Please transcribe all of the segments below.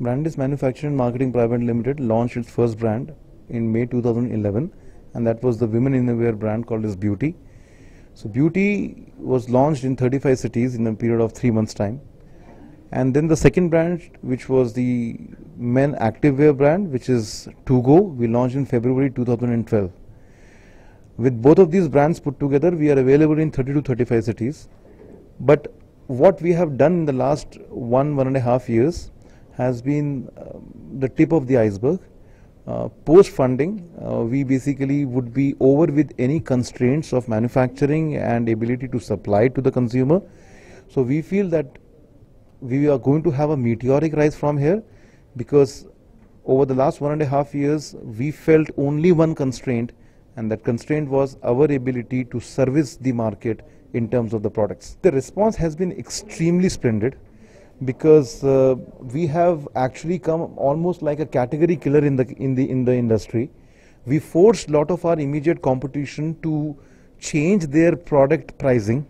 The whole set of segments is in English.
Brandis Manufacturing and Marketing Private Limited launched its first brand in May 2011, and that was the women innerwear brand called as Beauty. So Beauty was launched in 35 cities in a period of 3 months' time. And then the second brand, which was the men activewear brand, which is Tugo, we launched in February 2012. With both of these brands put together, we are available in 30 to 35 cities. But what we have done in the last 1.5 years has been the tip of the iceberg. Post funding, we basically would be over with any constraints of manufacturing and ability to supply to the consumer. So we feel that we are going to have a meteoric rise from here, because over the last 1.5 years we felt only one constraint, and that constraint was our ability to service the market in terms of the products. The response has been extremely splendid, because we have actually come almost like a category killer in the industry. We forced a lot of our immediate competition to change their product pricing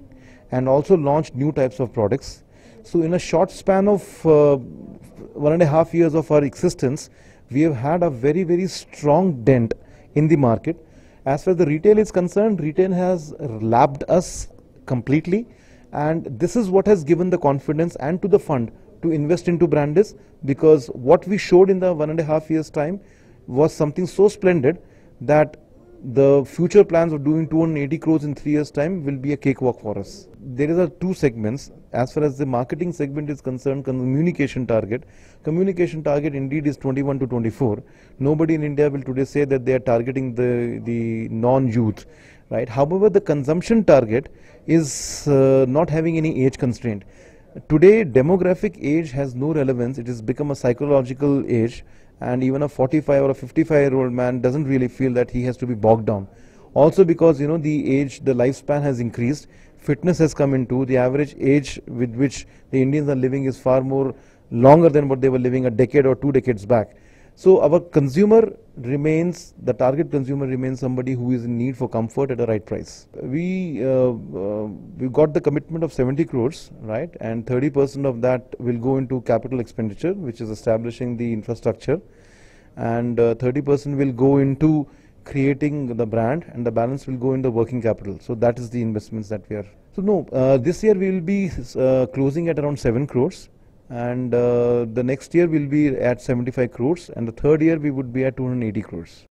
and also launch new types of products. So in a short span of 1.5 years of our existence, we have had a very strong dent in the market. As far as the retail is concerned, retail has lapped us completely, and this is what has given the confidence and to the fund to invest into Brandis, because what we showed in the 1.5 years time was something so splendid that the future plans of doing 280 crores in 3 years time will be a cakewalk for us. There are two segments. As far as the marketing segment is concerned, communication target indeed is 21 to 24. Nobody in India will today say that they are targeting the non-youth, right? However, the consumption target is not having any age constraint. Today, demographic age has no relevance. It has become a psychological age, and even a 45 or a 55-year-old man doesn't really feel that he has to be bogged down. Also because, the lifespan has increased, fitness has come into, the average age with which the Indians are living is far more longer than what they were living a decade or 2 decades back. So our consumer remains, the target consumer remains somebody who is in need for comfort at the right price. We got the commitment of 70 crores, right? And 30% of that will go into capital expenditure, which is establishing the infrastructure. And 30% will go into creating the brand, and the balance will go into working capital. So that is the investments that we are. So no, this year we will be closing at around 7 crores. And the next year we'll be at 75 crores, and the third year we would be at 280 crores.